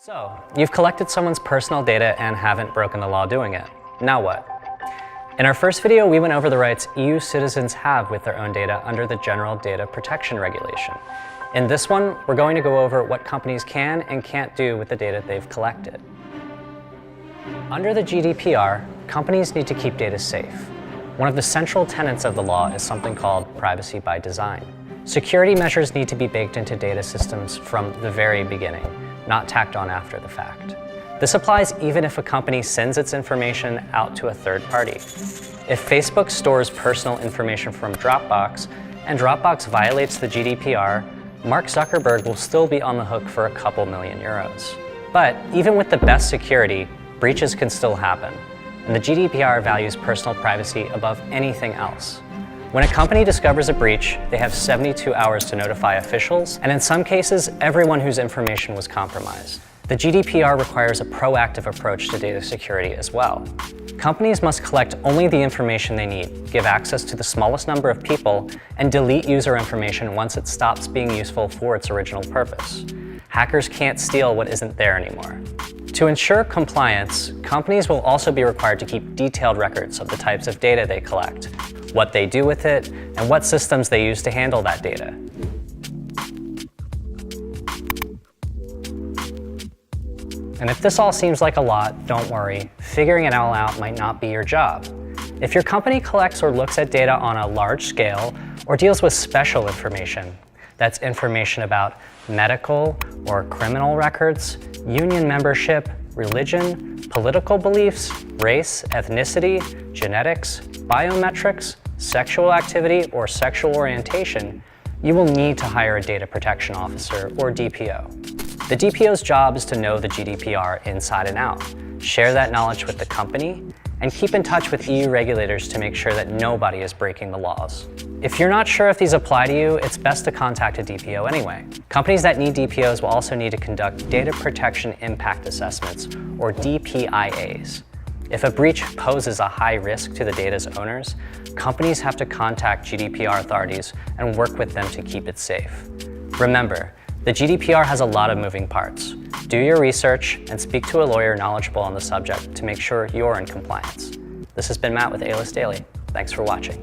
So, you've collected someone's personal data and haven't broken the law doing it. Now what? In our first video, we went over the rights EU citizens have with their own data under the General Data Protection Regulation. In this one, we're going to go over what companies can and can't do with the data they've collected. Under the GDPR, companies need to keep data safe. One of the central tenets of the law is something called privacy by design. Security measures need to be baked into data systems from the very beginning, not tacked on after the fact. This applies even if a company sends its information out to a third party. If Facebook stores personal information from Dropbox and Dropbox violates the GDPR, Mark Zuckerberg will still be on the hook for a couple million euros. But even with the best security, breaches can still happen, and the GDPR values personal privacy above anything else. When a company discovers a breach, they have 72 hours to notify officials, and in some cases, everyone whose information was compromised. The GDPR requires a proactive approach to data security as well. Companies must collect only the information they need, give access to the smallest number of people, and delete user information once it stops being useful for its original purpose. Hackers can't steal what isn't there anymore. To ensure compliance, companies will also be required to keep detailed records of the types of data they collect, what they do with it, and what systems they use to handle that data. And if this all seems like a lot, don't worry. Figuring it all out might not be your job. If your company collects or looks at data on a large scale or deals with special information, that's information about medical or criminal records, union membership, religion, political beliefs, race, ethnicity, genetics, biometrics, sexual activity, or sexual orientation, you will need to hire a data protection officer or DPO. The DPO's job is to know the GDPR inside and out, share that knowledge with the company, and keep in touch with EU regulators to make sure that nobody is breaking the laws. If you're not sure if these apply to you, it's best to contact a DPO anyway. Companies that need DPOs will also need to conduct Data Protection Impact Assessments, or DPIAs. If a breach poses a high risk to the data's owners, companies have to contact GDPR authorities and work with them to keep it safe. Remember, the GDPR has a lot of moving parts. Do your research and speak to a lawyer knowledgeable on the subject to make sure you're in compliance. This has been Matt with AList Daily. Thanks for watching.